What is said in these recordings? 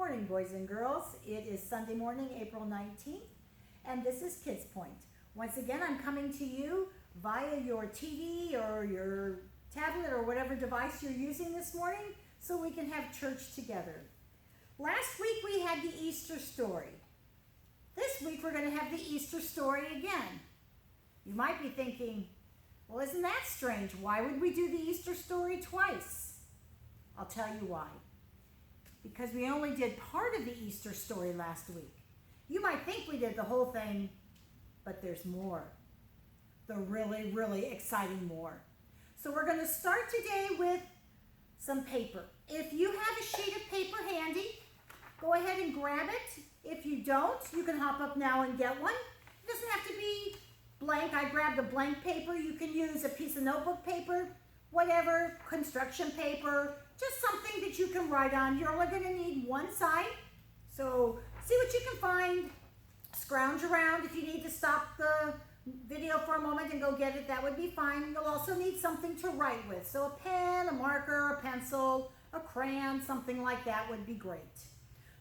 morning, boys and girls. It is Sunday morning, April 19th, and this is Kids Point. Once again, I'm coming to you via your TV or your tablet or whatever device you're using this morning so we can have church together. Last week we had the Easter story. This week we're going to have the Easter story again. You might be thinking, well, isn't that strange? Why would we do the Easter story twice? I'll tell you why. Because we only did part of the Easter story last week. You might think we did the whole thing, but there's more. The really, really exciting more. So we're going to start today with some paper. If you have a sheet of paper handy, go ahead and grab it. If you don't, you can hop up now and get one. It doesn't have to be blank. I grabbed a blank paper. You can use a piece of notebook paper, whatever, construction paper, just something that you can write on. You're only going to need one side. So see what you can find. Scrounge around. If you need to stop the video for a moment and go get it, that would be fine. You'll also need something to write with. So a pen, a marker, a pencil, a crayon, something like that would be great.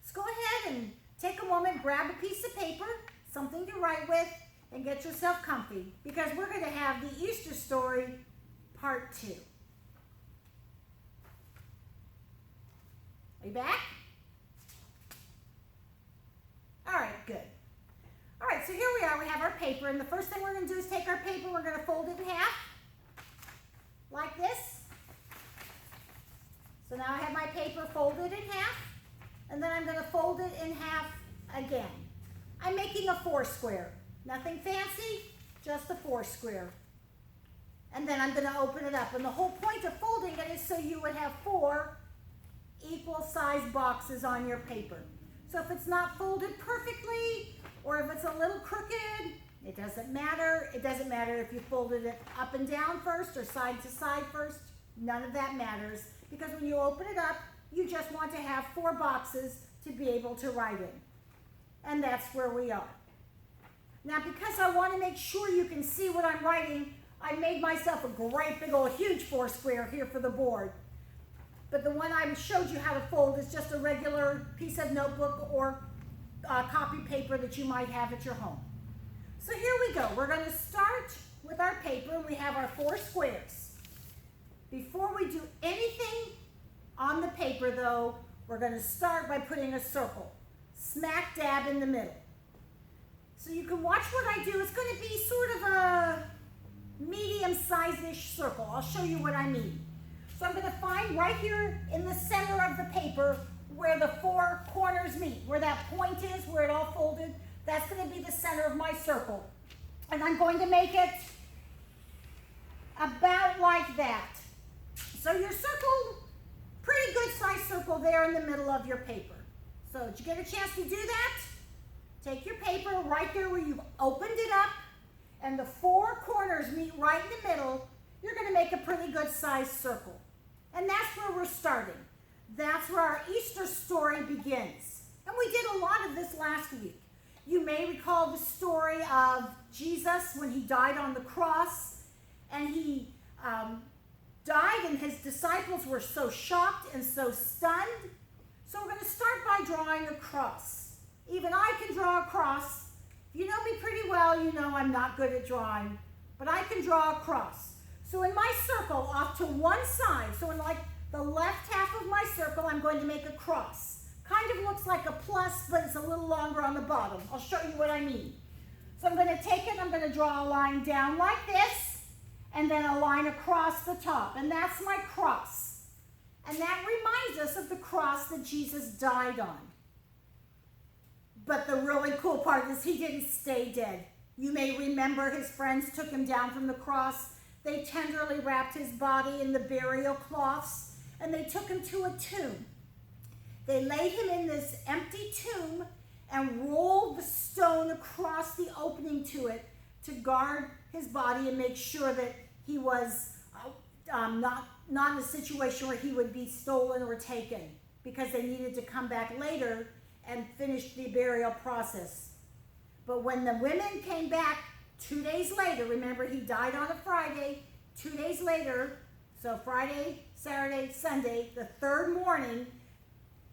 So go ahead and take a moment, grab a piece of paper, something to write with, and get yourself comfy because we're going to have the Easter story part 2. Are you back? All right, good. All right, so here we are. We have our paper, and the first thing we're going to do is take our paper, we're going to fold it in half, like this. So now I have my paper folded in half, and then I'm going to fold it in half again. I'm making a 4 square. Nothing fancy, just a 4 square. And then I'm going to open it up, and the whole point of folding it is so you would have 4 equal size boxes on your paper. So if it's not folded perfectly or if it's a little crooked, it doesn't matter. It doesn't matter if you folded it up and down first or side to side first. None of that matters because when you open it up, you just want to have 4 boxes to be able to write in. And that's where we are. Now because I want to make sure you can see what I'm writing, I made myself a great big old huge 4 square here for the board. But the one I showed you how to fold is just a regular piece of notebook or copy paper that you might have at your home. So here we go. We're going to start with our paper, and we have our 4 squares. Before we do anything on the paper, though, we're going to start by putting a circle, smack dab in the middle. So you can watch what I do. It's going to be sort of a medium-sized-ish circle. I'll show you what I mean. So I'm going to find right here in the center of the paper where the 4 corners meet, where that point is, where it all folded. That's going to be the center of my circle. And I'm going to make it about like that. So your circle, pretty good size circle there in the middle of your paper. So did you get a chance to do that? Take your paper right there where you've opened it up and the 4 corners meet right in the middle. You're going to make a pretty good size circle. And that's where we're starting. That's where our Easter story begins. And we did a lot of this last week. You may recall the story of Jesus when he died on the cross. And he died and his disciples were so shocked and so stunned. So we're going to start by drawing a cross. Even I can draw a cross. If you know me pretty well, you know I'm not good at drawing. But I can draw a cross. So in my circle, off to one side, so in like the left half of my circle, I'm going to make a cross. Kind of looks like a plus, but it's a little longer on the bottom. I'll show you what I mean. So I'm going to take it, I'm going to draw a line down like this, and then a line across the top. And that's my cross. And that reminds us of the cross that Jesus died on. But the really cool part is he didn't stay dead. You may remember his friends took him down from the cross. They tenderly wrapped his body in the burial cloths, and they took him to a tomb. They laid him in this empty tomb and rolled the stone across the opening to it to guard his body and make sure that he was not in a situation where he would be stolen or taken, because they needed to come back later and finish the burial process. But when the women came back 2 days later, remember he died on a Friday, 2 days later, so Friday, Saturday, Sunday, the 3rd morning,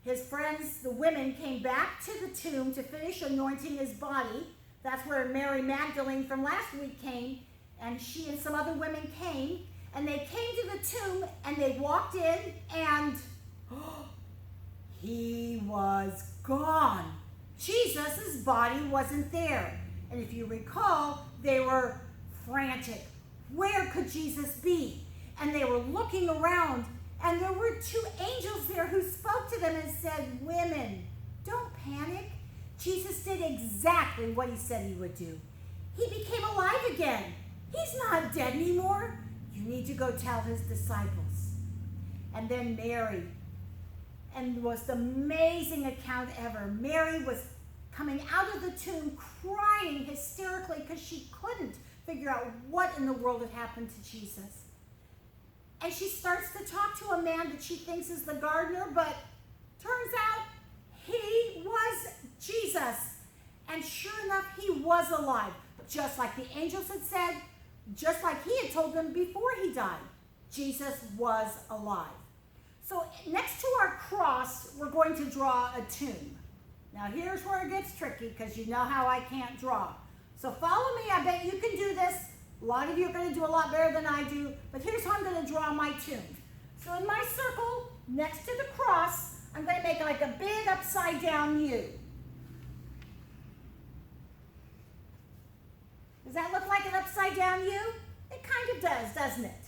his friends, the women, came back to the tomb to finish anointing his body. That's where Mary Magdalene from last week came, and she and some other women came, and they came to the tomb, and they walked in, and he was gone. Jesus' body wasn't there. And if you recall, they were frantic. Where could Jesus be? And they were looking around, and there were two angels there who spoke to them and said, "Women, don't panic. Jesus did exactly what he said he would do. He became alive again. He's not dead anymore. You need to go tell his disciples." And then Mary, and the most amazing account ever, Mary was coming out of the tomb crying hysterically because she couldn't figure out what in the world had happened to Jesus. And she starts to talk to a man that she thinks is the gardener, but turns out he was Jesus. And sure enough, he was alive. Just like the angels had said, just like he had told them before he died, Jesus was alive. So next to our cross, we're going to draw a tomb. Now here's where it gets tricky because you know how I can't draw. So follow me, I bet you can do this. A lot of you are going to do a lot better than I do, but here's how I'm going to draw my tomb. So in my circle, next to the cross, I'm going to make like a big upside down U. Does that look like an upside down U? It kind of does, doesn't it?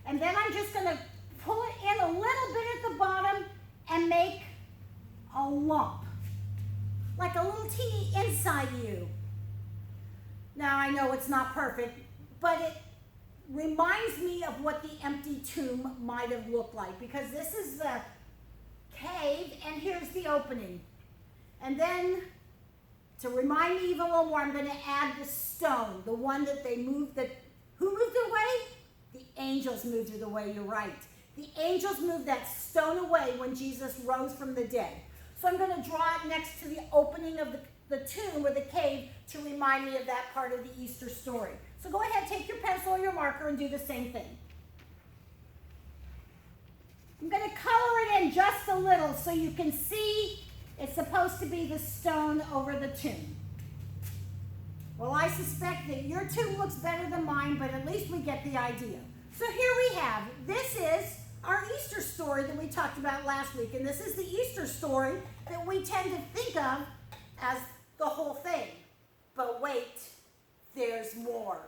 And then I'm just going to pull it in a little bit at the bottom and make a lump, like a little teeny inside U. Now I know it's not perfect, but it reminds me of what the empty tomb might have looked like, because this is the cave and here's the opening. And then to remind me even a little more, I'm going to add the stone, the one that they moved. Who moved it away? The angels moved it away, you're right. The angels moved that stone away when Jesus rose from the dead. So I'm going to draw it next to the opening of the tomb or the cave to remind me of that part of the Easter story. So go ahead, take your pencil or your marker and do the same thing. I'm going to color it in just a little so you can see it's supposed to be the stone over the tomb. Well, I suspect that your tomb looks better than mine, but at least we get the idea. So here we have, this is our Easter story that we talked about last week, and this is the Easter story that we tend to think of as the whole thing. But wait, there's more.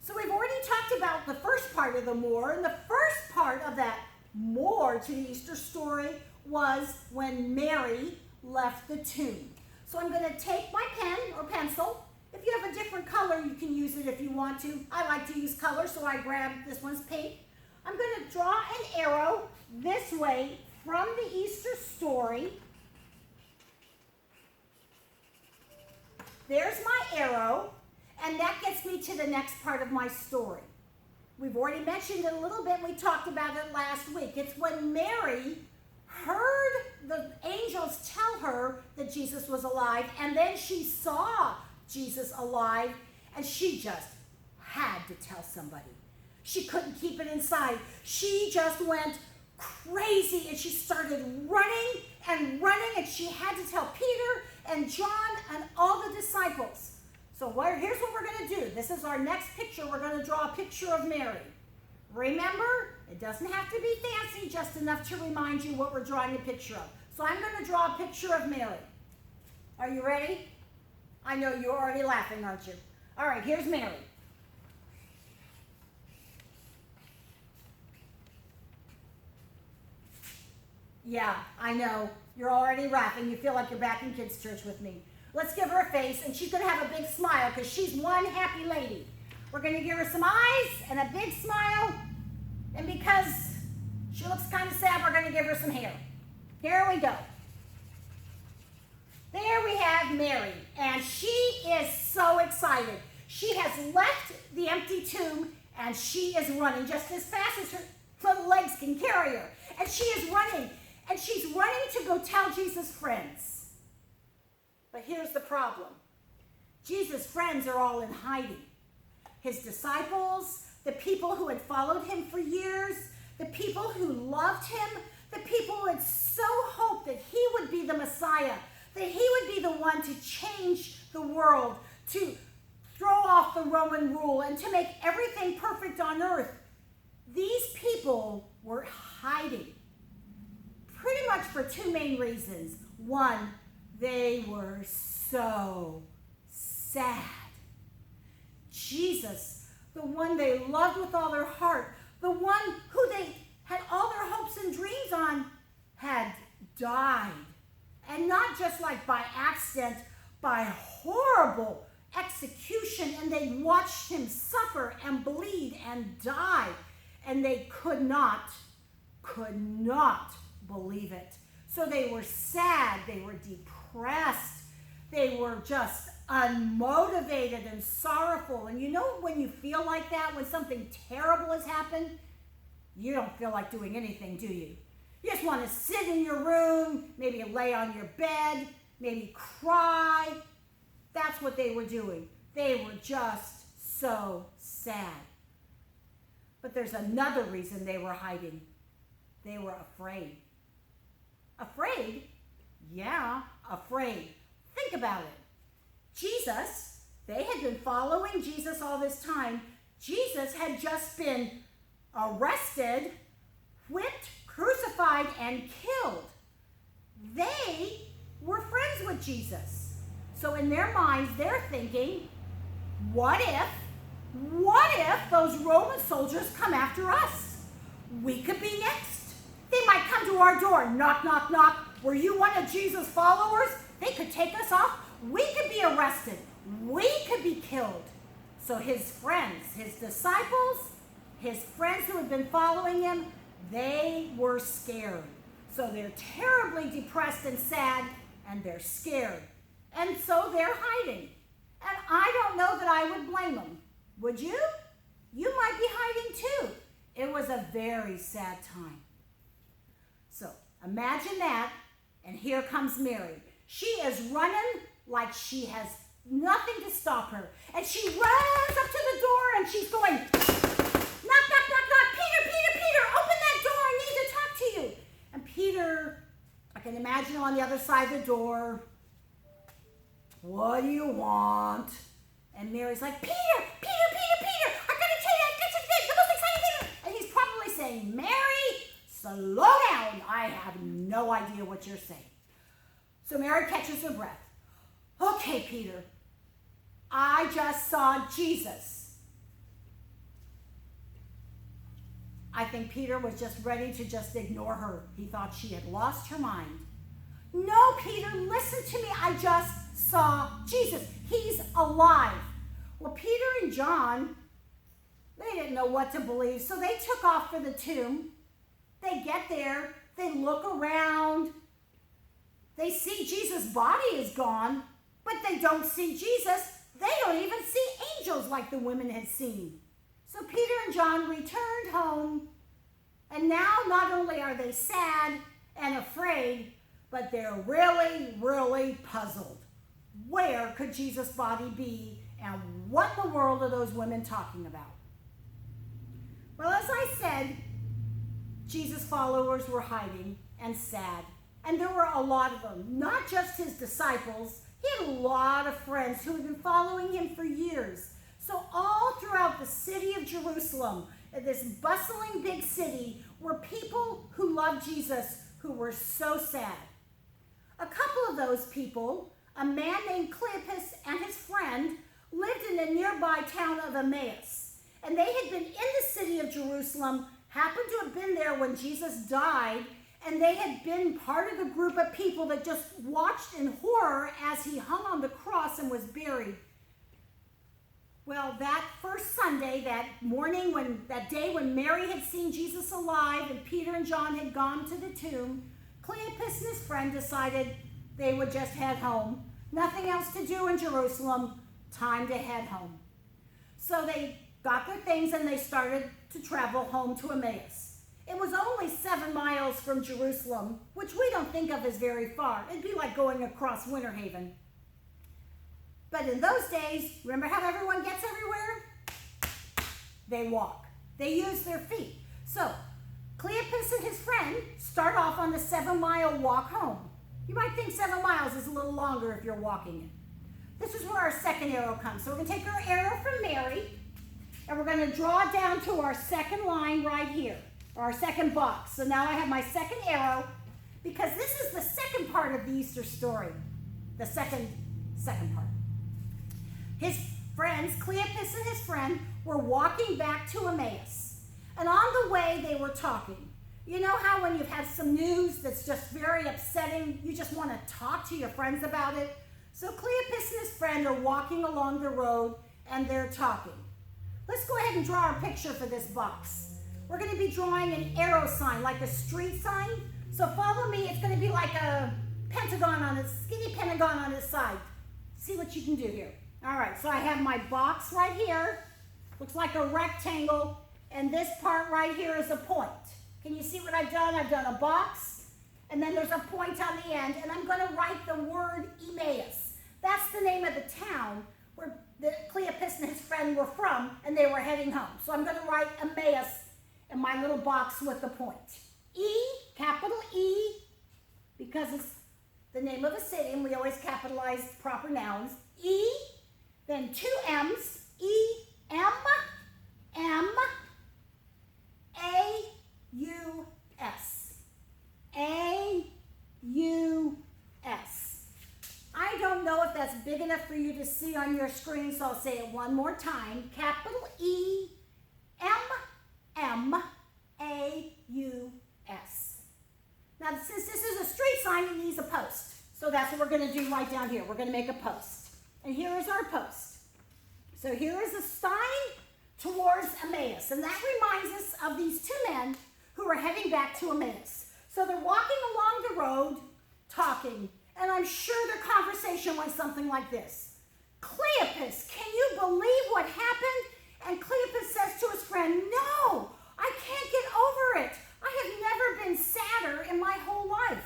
So we've already talked about the first part of the more, and the first part of that more to the Easter story was when Mary left the tomb. So I'm going to take my pen or pencil. If you have a different color, you can use it if you want to. I like to use color, so I grabbed this one's pink. I'm going to draw an arrow this way from the Easter story. There's my arrow, and that gets me to the next part of my story. We've already mentioned it a little bit. We talked about it last week. It's when Mary heard the angels tell her that Jesus was alive, and then she saw Jesus alive, and she just had to tell somebody. She couldn't keep it inside. She just went crazy, and she started running, and she had to tell Peter and John and all the disciples. So here's what we're going to do. This is our next picture. We're going to draw a picture of Mary. Remember, it doesn't have to be fancy, just enough to remind you what we're drawing a picture of. So I'm going to draw a picture of Mary. Are you ready? I know you're already laughing, aren't you? All right, here's Mary. Yeah, I know. You're already laughing. You feel like you're back in kids' church with me. Let's give her a face, and she's going to have a big smile because she's one happy lady. We're going to give her some eyes and a big smile, and because she looks kind of sad, we're going to give her some hair. Here we go. There we have Mary, and she is so excited. She has left the empty tomb, and she is running just as fast as her little legs can carry her. And she is running, and she's running to go tell Jesus' friends. But here's the problem. Jesus' friends are all in hiding. His disciples, the people who had followed him for years, the people who loved him, the people who had so hoped that he be the Messiah, that he would be the one to change the world, to throw off the Roman rule, and to make everything perfect on earth. These people were hiding pretty much for two main reasons. One, they were so sad. Jesus, the one they loved with all their heart, the one who they had all their hopes and dreams on, had died. And not just like by accident, by horrible execution, and they watched him suffer and bleed and die, and they could not believe it. So they were sad, they were depressed, they were just unmotivated and sorrowful. And you know when you feel like that, when something terrible has happened, you don't feel like doing anything, do you? You just want to sit in your room, maybe lay on your bed, maybe cry. That's what they were doing. They were just so sad. But there's another reason they were hiding. They were afraid. Afraid? Yeah, afraid. Think about it. Jesus, they had been following Jesus all this time. Jesus had just been arrested, whipped, crucified, and killed. They were friends with Jesus. So in their minds, they're thinking, what if those Roman soldiers come after us? We could be next. They might come to our door, knock, knock, knock. Were you one of Jesus' followers? They could take us off. We could be arrested. We could be killed. So his friends, his disciples, his friends who had been following him, they were scared. So they're terribly depressed and sad, and they're scared. And so they're hiding. And I don't know that I would blame them. Would you? You might be hiding too. It was a very sad time. So imagine that, and here comes Mary. She is running like she has nothing to stop her. And she runs up to the door and she's going, knock, knock, knock, knock. Peter, Peter, Peter, open that door. I need to talk to you. And Peter, I can imagine him on the other side of the door. What do you want? And Mary's like, Peter, Peter, Peter, Peter, I gotta tell you, I got something, the most exciting thing. And he's probably saying, Mary, slow down. I have no idea what you're saying. So Mary catches her breath. Okay, Peter, I just saw Jesus. I think Peter was just ready to just ignore her. He thought she had lost her mind. No, Peter, listen to me. I just saw Jesus. He's alive. Well, Peter and John, they didn't know what to believe, so they took off for the tomb. They get there. They look around. They see Jesus' body is gone, but they don't see Jesus. They don't even see angels like the women had seen. So Peter and John returned home, and now not only are they sad and afraid, but they're really, really puzzled. Where could Jesus' body be, and what in the world are those women talking about? Well, as I said, Jesus' followers were hiding and sad, and there were a lot of them, not just his disciples. He had a lot of friends who had been following him for years. So all throughout the city of Jerusalem, this bustling big city, were people who loved Jesus who were so sad. A couple of those people, a man named Cleopas and his friend, lived in a nearby town of Emmaus. And they had been in the city of Jerusalem, happened to have been there when Jesus died, and they had been part of the group of people that just watched in horror as he hung on the cross and was buried. Well, that first Sunday, that day when Mary had seen Jesus alive and Peter and John had gone to the tomb, Cleopas and his friend decided they would just head home. Nothing else to do in Jerusalem, time to head home. So they got their things and they started to travel home to Emmaus. It was only 7 miles from Jerusalem, which we don't think of as very far. It'd be like going across Winter Haven. But in those days, remember how everyone gets everywhere? They walk. They use their feet. So Cleopas and his friend start off on the 7-mile walk home. You might think 7 miles is a little longer if you're walking it. This is where our second arrow comes. So we're going to take our arrow from Mary, and we're going to draw down to our second line right here, or our second box. So now I have my second arrow, because this is the second part of the Easter story. The second part. His friends, Cleopas and his friend, were walking back to Emmaus. And on the way, they were talking. You know how when you've had some news that's just very upsetting, you just want to talk to your friends about it? So Cleopas and his friend are walking along the road, and they're talking. Let's go ahead and draw our picture for this box. We're going to be drawing an arrow sign, like a street sign. So follow me. It's going to be like a pentagon on its, skinny pentagon on its side. See what you can do here. All right, so I have my box right here. Looks like a rectangle, and this part right here is a point. Can you see what I've done? I've done a box, and then there's a point on the end, and I'm going to write the word Emmaus. That's the name of the town where Cleopas and his friend were from, and they were heading home. So I'm going to write Emmaus in my little box with the point. E, capital E, because it's the name of a city, and we always capitalize proper nouns. E, then 2 M's, E, M, M, A, U, S. A, U, S. I don't know if that's big enough for you to see on your screen, so I'll say it one more time. Capital E, M, M, A, U, S. Now, since this is a street sign, it needs a post. So that's what we're going to do right down here. We're going to make a post. And here is our post. So here is a sign towards Emmaus. And that reminds us of these 2 men who are heading back to Emmaus. So they're walking along the road, talking. And I'm sure their conversation went something like this. Cleopas, can you believe what happened? And Cleopas says to his friend, no, I can't get over it. I have never been sadder in my whole life.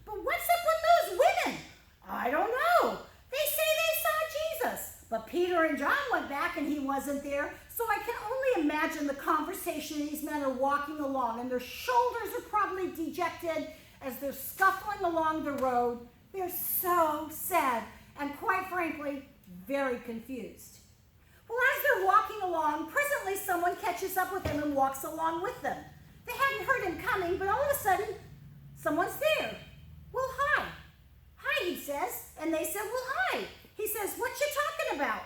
But what's up with those women? I don't know. They say they saw Jesus. But Peter and John went back and he wasn't there. So I can only imagine the conversation these men are walking along, and their shoulders are probably dejected as they're scuffling along the road. They're so sad and, quite frankly, very confused. Well, as they're walking along, presently someone catches up with them and walks along with them. They hadn't heard him coming, but all of a sudden, someone's there. Well, hi. Hi, he says. And they said, well, hi. He says, what you talking about?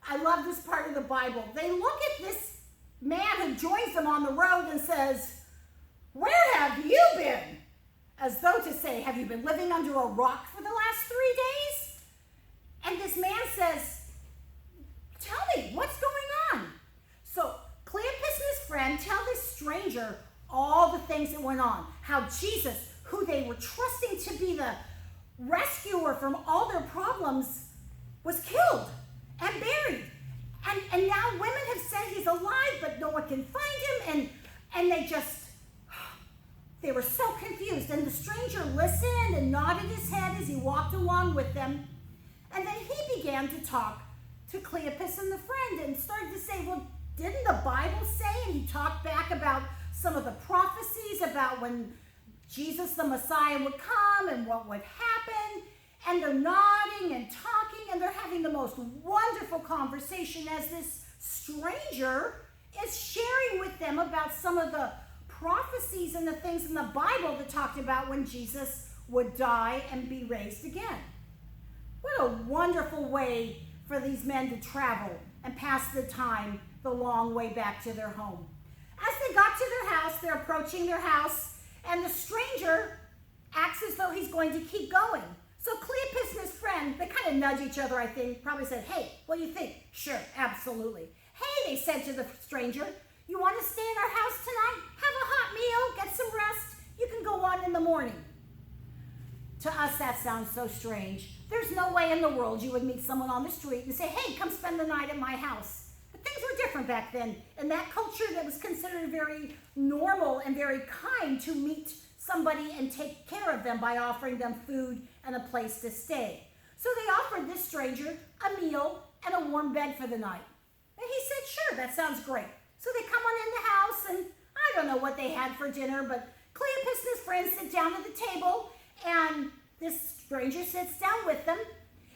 I love this part of the Bible. They look at this man who joins them on the road and says, where have you been? As though to say, have you been living under a rock for the last 3 days? And this man says, tell me, what's going on? So Cleopas and his friend tell this stranger all the things that went on. How Jesus, who they were trusting to be the rescuer from all their problems, was killed and buried. And now women have said he's alive, but no one can find him. And they were so confused. And the stranger listened and nodded his head as he walked along with them. And then he began to talk to Cleopas and the friend and started to say, well, didn't the Bible say? And he talked back about some of the prophecies about when Jesus the Messiah would come and what would happen. And they're nodding and talking, and they're having the most wonderful conversation as this stranger is sharing with them about some of the prophecies and the things in the Bible that talked about when Jesus would die and be raised again. What a wonderful way for these men to travel and pass the time the long way back to their home. As they got to their house, they're approaching their house, and the stranger acts as though he's going to keep going. So Cleopas and his friend, they kind of nudge each other, I think, probably said, hey, what do you think? Sure, absolutely. Hey, they said to the stranger, you want to stay in our house tonight? Have a hot meal, get some rest. You can go on in the morning. To us, that sounds so strange. There's no way in the world you would meet someone on the street and say, hey, come spend the night at my house. But things were different back then. In that culture, that was considered very normal and very kind to meet somebody and take care of them by offering them food and a place to stay. So they offered this stranger a meal and a warm bed for the night. And he said, sure, that sounds great. So they come on in the house, and I don't know what they had for dinner, but Cleopas Cleopas and his friends sit down at the table, and this stranger sits down with them,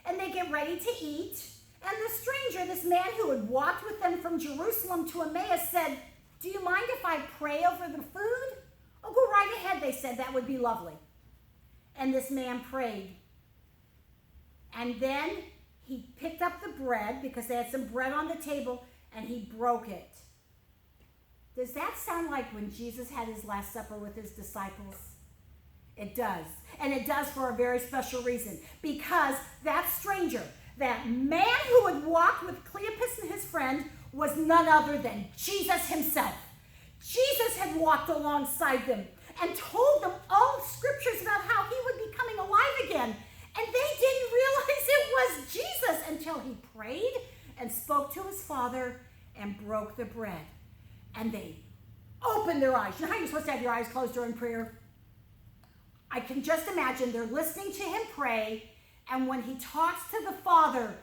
and they get ready to eat. And the stranger, this man who had walked with them from Jerusalem to Emmaus, said, "Do you mind if I pray over the food?" "Oh, go right ahead," they said. "That would be lovely." And this man prayed. And then he picked up the bread, because they had some bread on the table, and he broke it. Does that sound like when Jesus had his Last Supper with his disciples? It does. And it does for a very special reason. Because that stranger, that man who had walked with Cleopas and his friend, was none other than Jesus himself. Jesus had walked alongside them and told them all the scriptures about how he would be coming alive again. And they didn't realize it was Jesus until he prayed and spoke to his Father and broke the bread. And they opened their eyes. You know how you're supposed to have your eyes closed during prayer? I can just imagine they're listening to him pray, and when he talks to the Father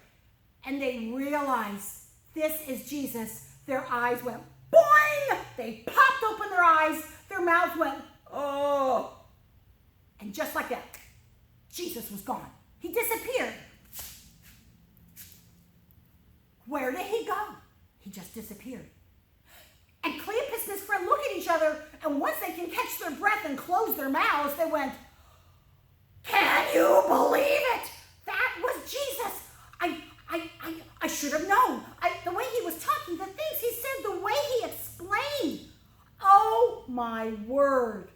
and they realize this is Jesus, their eyes went boing! They popped open their eyes, their mouths went, oh! And just like that, Jesus was gone. He disappeared. Where did he go? He just disappeared. And Cleopas and his friend look at each other, and once they can catch their breath and close their mouths, they went, "Can you believe it? That was Jesus. I should have known. The way he was talking, the things he said, the way he explained. Oh my word."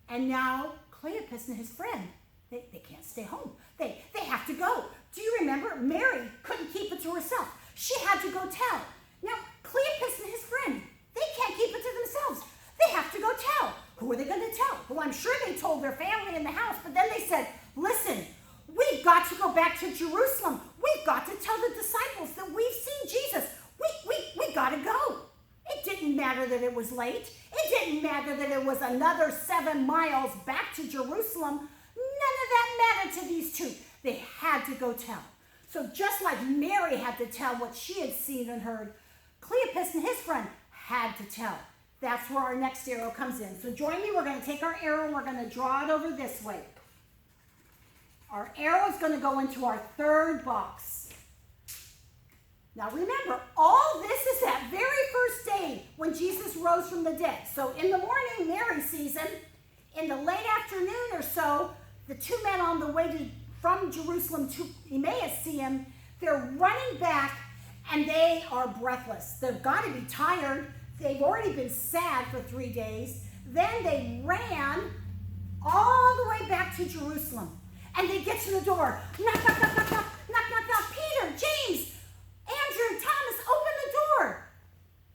And now Cleopas and his friend, they can't stay home. They have to go. Do you remember? Mary couldn't keep it to herself. She had to go tell. Now, Cleopas and his friend, they can't keep it to themselves. They have to go tell. Who are they going to tell? Well, I'm sure they told their family in the house, but then they said, "Listen, we've got to go back to Jerusalem. We've got to tell the disciples that we've seen Jesus. We got to go." It didn't matter that it was late. It didn't matter that it was another 7 miles back to Jerusalem. None of that mattered to these two. They had to go tell. So just like Mary had to tell what she had seen and heard, Cleopas and his friend had to tell. That's where our next arrow comes in. So join me. We're going to take our arrow and we're going to draw it over this way. Our arrow is going to go into our third box. Now remember, all this is that very first day when Jesus rose from the dead. So in the morning, Mary sees him. In the late afternoon or so, the two men on the way from Jerusalem to Emmaus see him. They're running back and they are breathless. They've got to be tired. They've already been sad for 3 days. Then they ran all the way back to Jerusalem. And they get to the door. Knock, knock, knock, knock, knock, knock, knock, knock. Peter, James, Andrew, Thomas, open the door.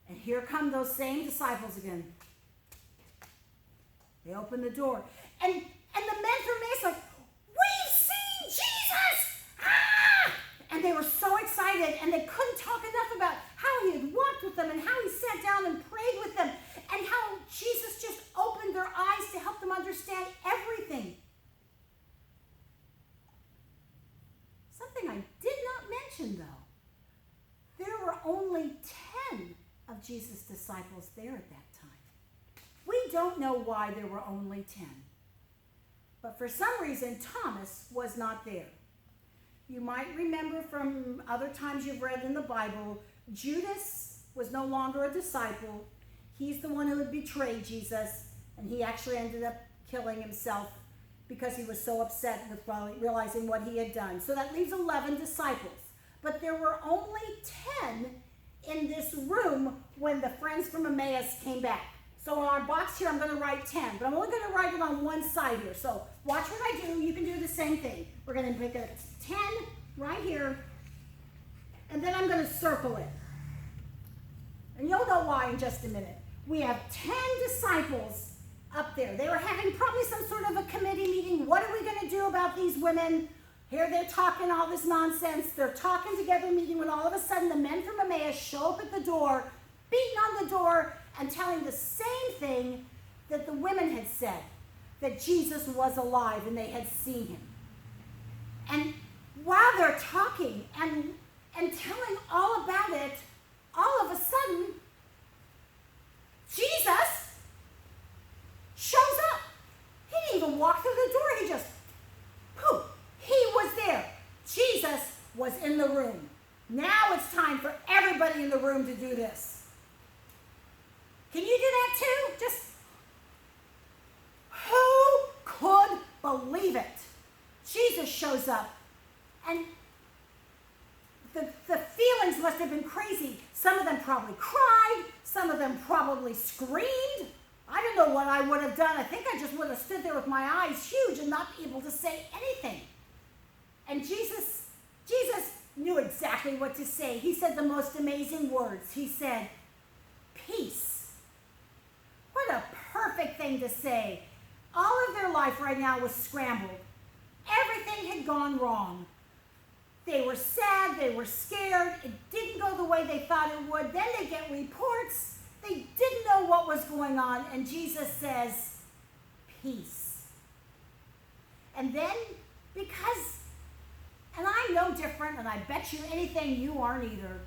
And here come those same disciples again. They open the door. And the men from Emmaus like, "We've seen Jesus!" Ah! And they were so excited, and they couldn't talk enough about how he had walked with them and how he sat down and prayed with them and how Jesus just opened their eyes to help them understand everything. Something I did not mention, though. There were only 10 of Jesus' disciples there at that time. We don't know why there were only 10. But for some reason, Thomas was not there. You might remember from other times you've read in the Bible, Judas was no longer a disciple. He's the one who had betrayed Jesus, and he actually ended up killing himself because he was so upset with realizing what he had done. So that leaves 11 disciples. But there were only 10 in this room when the friends from Emmaus came back. So on our box here, I'm going to write 10, but I'm only going to write it on one side here. So watch what I do. You can do the same thing. We're going to make a 10 right here, and then I'm going to circle it. And you'll know why in just a minute. We have 10 disciples up there. They were having probably some sort of a committee meeting. What are we going to do about these women? Here they're talking all this nonsense. They're talking together, meeting, when all of a sudden the men from Emmaus show up at the door, beating on the door, and telling the same thing that the women had said, that Jesus was alive and they had seen him. And while they're talking and telling all about it, all of a sudden, Jesus shows up. believe it. Jesus shows up, and the feelings must have been crazy. Some of them probably cried. Some of them probably screamed. I don't know what I would have done. I think I just would have stood there with my eyes huge and not be able to say anything. And Jesus knew exactly what to say. He said the most amazing words. He said, peace. What a perfect thing to say. All of their life right now was scrambled. Everything had gone wrong. They were sad, they were scared, it didn't go the way they thought it would. Then they get reports, they didn't know what was going on, and Jesus says, peace. And then, because, and I'm no different, and I bet you anything you aren't either,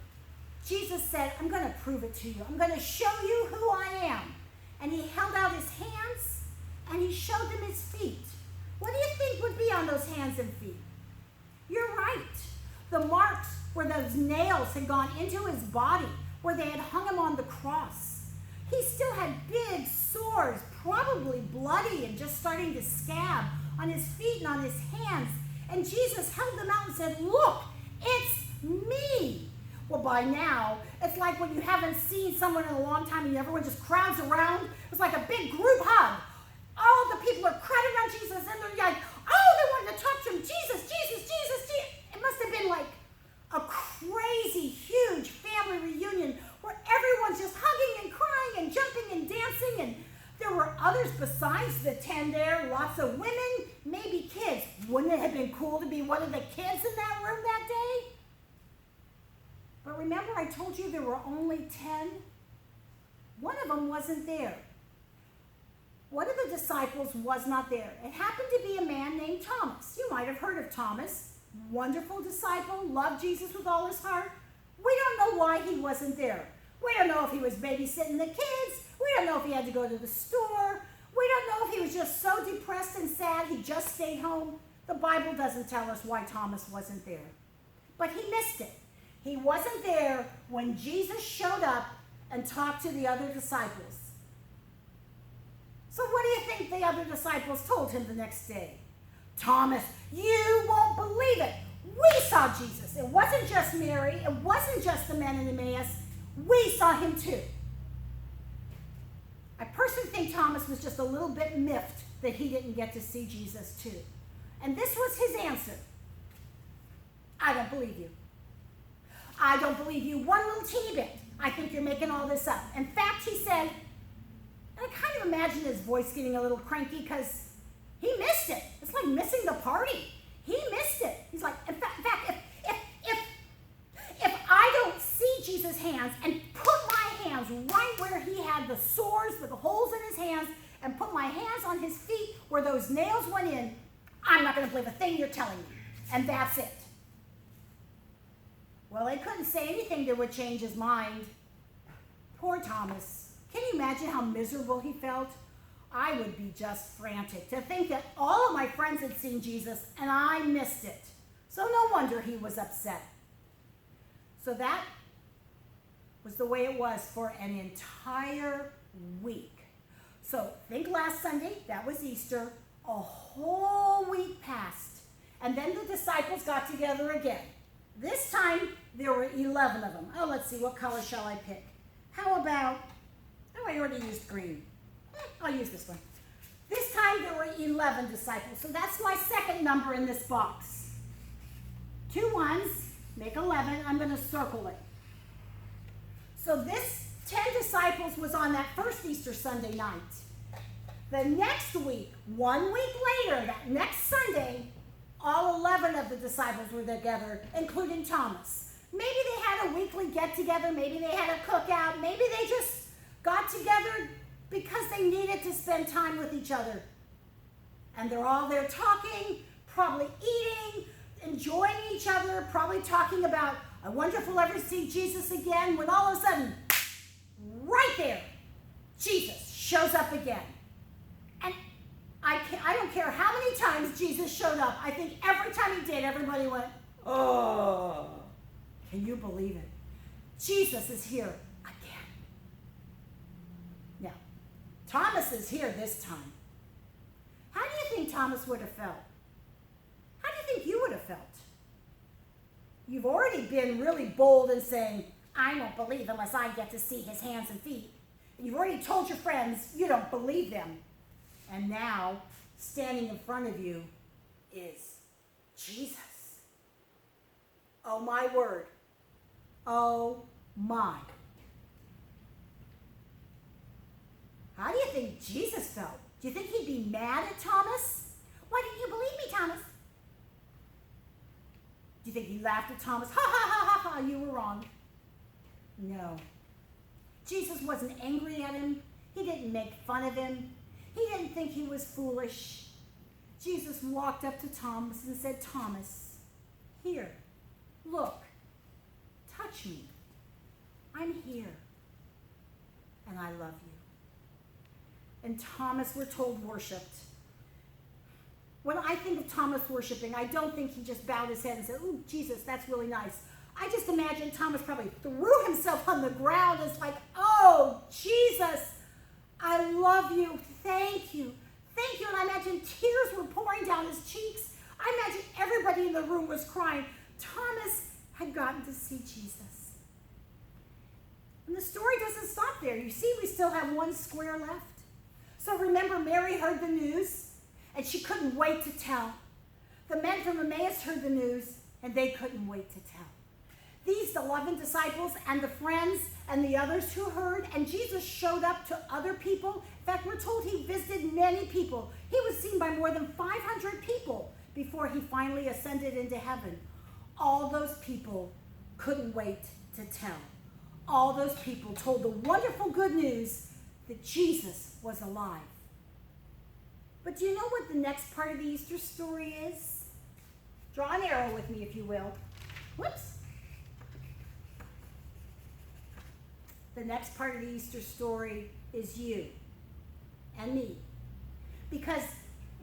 Jesus said, I'm going to prove it to you. I'm going to show you who I am. And he held out his hands, and he showed them his feet. What do you think would be on those hands and feet? You're right. The marks where those nails had gone into his body, where they had hung him on the cross. He still had big sores, probably bloody and just starting to scab on his feet and on his hands. And Jesus held them out and said, look, it's me. Well, by now, it's like when you haven't seen someone in a long time and everyone just crowds around. It's like a big group hug. All the people are crowding around Jesus, and they're like, oh, they wanted to talk to him. Jesus, Jesus, Jesus, Jesus. It must have been like a crazy, huge family reunion where everyone's just hugging and crying and jumping and dancing. And there were others besides the 10 there, lots of women, maybe kids. Wouldn't it have been cool to be one of the kids in that room that day? But remember I told you there were only 10? One of them wasn't there. One of the disciples was not there. It happened to be a man named Thomas. You might have heard of Thomas. Wonderful disciple, loved Jesus with all his heart. We don't know why he wasn't there. We don't know if he was babysitting the kids. We don't know if he had to go to the store. We don't know if he was just so depressed and sad he just stayed home. The Bible doesn't tell us why Thomas wasn't there. But he missed it. He wasn't there when Jesus showed up and talked to the other disciples. So what do you think the other disciples told him the next day? Thomas, you won't believe it. We saw Jesus. It wasn't just Mary. It wasn't just the men in Emmaus. We saw him too. I personally think Thomas was just a little bit miffed that he didn't get to see Jesus too. And this was his answer. I don't believe you. I don't believe you one little teeny bit. I think you're making all this up. In fact, he said, and I kind of imagine his voice getting a little cranky because he missed it. It's like missing the party. He missed it. He's like, in fact, if I don't see Jesus' hands and put my hands right where he had the sores with the holes in his hands and put my hands on his feet where those nails went in, I'm not going to believe a thing you're telling me. And that's it. Well, they couldn't say anything that would change his mind. Poor Thomas. Can you imagine how miserable he felt? I would be just frantic to think that all of my friends had seen Jesus and I missed it. So no wonder he was upset. So that was the way it was for an entire week. So think last Sunday, that was Easter. A whole week passed. And then the disciples got together again. This time, there were 11 of them. Oh, let's see, what color shall I pick? How about, oh, I already used green. I'll use this one. This time, there were 11 disciples. So that's my second number in this box. 2 ones make 11. I'm going to circle it. So this 10 disciples was on that first Easter Sunday night. The next week, 1 week later, that next Sunday, all 11 of the disciples were together, including Thomas. Maybe they had a weekly get-together. Maybe they had a cookout. Maybe they just got together because they needed to spend time with each other. And they're all there talking, probably eating, enjoying each other, probably talking about, I wonder if we'll ever see Jesus again, when all of a sudden, right there, Jesus shows up again. And I don't care how many times Jesus showed up. I think every time he did, everybody went, oh, can you believe it? Jesus is here again. Now, Thomas is here this time. How do you you think Thomas would have felt? How do you think you would have felt? You've already been really bold in saying, I won't believe unless I get to see his hands and feet. And you've already told your friends you don't believe them. And now, standing in front of you is Jesus. Oh my word. Oh my. How do you think Jesus felt? Do you think he'd be mad at Thomas? Why didn't you believe me, Thomas? Do you think he laughed at Thomas? Ha ha ha ha ha, you were wrong. No. Jesus wasn't angry at him. He didn't make fun of him. He didn't think he was foolish. Jesus walked up to Thomas and said, Thomas, here, look, touch me. I'm here, and I love you. And Thomas, we're told, worshipped. When I think of Thomas worshiping, I don't think he just bowed his head and said, ooh, Jesus, that's really nice. I just imagine Thomas probably threw himself on the ground. It's like, oh, Jesus, I love you. Thank you. Thank you. And I imagine tears were pouring down his cheeks. I imagine everybody in the room was crying. Thomas had gotten to see Jesus. And the story doesn't stop there. You see, we still have one square left. So remember, Mary heard the news, and she couldn't wait to tell. The men from Emmaus heard the news, and they couldn't wait to tell. These 11 disciples and the friends and the others who heard, and Jesus showed up to other people. In fact, we're told he visited many people. He was seen by more than 500 people before he finally ascended into heaven. All those people couldn't wait to tell. All those people told the wonderful good news that Jesus was alive. But do you know what the next part of the Easter story is? Draw an arrow with me, if you will. Whoops. The next part of the Easter story is you and me. Because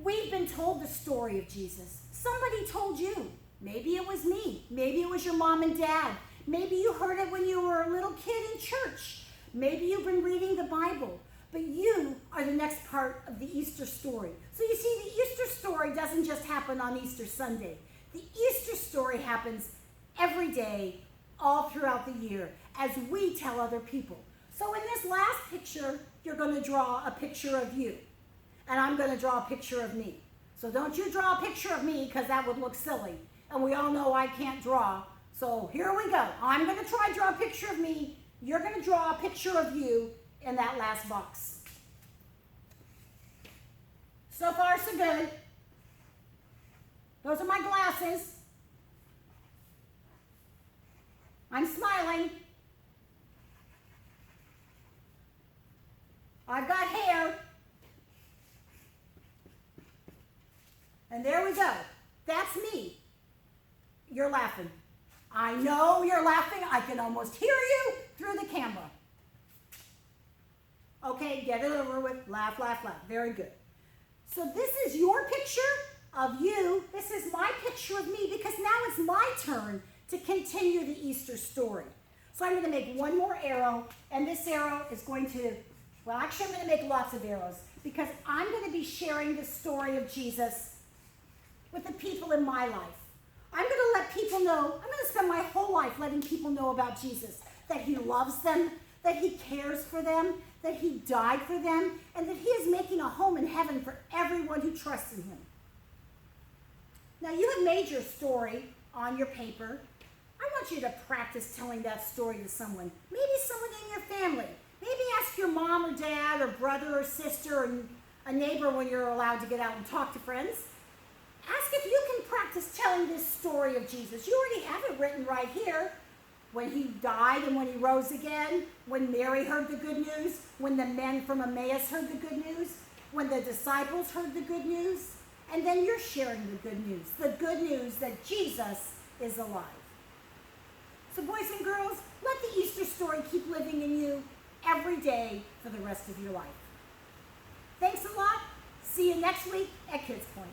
we've been told the story of Jesus. Somebody told you. Maybe it was me. Maybe it was your mom and dad. Maybe you heard it when you were a little kid in church. Maybe you've been reading the Bible. But you are the next part of the Easter story. So you see, the Easter story doesn't just happen on Easter Sunday. The Easter story happens every day, all throughout the year, as we tell other people. So in this last picture, you're going to draw a picture of you. And I'm going to draw a picture of me. So don't you draw a picture of me, because that would look silly. And we all know I can't draw. So here we go. I'm going to try to draw a picture of me. You're going to draw a picture of you in that last box. So far, so good. Those are my glasses. I'm smiling. I've got hair. And there we go. That's me. You're laughing. I know you're laughing. I can almost hear you through the camera. Okay, get it over with. Laugh, laugh, laugh. Very good. So this is your picture of you. This is my picture of me, because now it's my turn to continue the Easter story. So I'm going to make one more arrow, and this arrow is going to, well, actually I'm going to make lots of arrows, because I'm going to be sharing the story of Jesus with the people in my life. I'm going to let people know, I'm going to spend my whole life letting people know about Jesus, that he loves them, that he cares for them, that he died for them, and that he is making a home in heaven for everyone who trusts in him. Now, you have made your story on your paper. I want you to practice telling that story to someone, maybe someone in your family. Maybe ask your mom or dad or brother or sister or a neighbor when you're allowed to get out and talk to friends. Ask if you can practice telling this story of Jesus. You already have it written right here. When he died and when he rose again, when Mary heard the good news, when the men from Emmaus heard the good news, when the disciples heard the good news, and then you're sharing the good news that Jesus is alive. So boys and girls, let the Easter story keep living in you every day for the rest of your life. Thanks a lot. See you next week at Kids Point.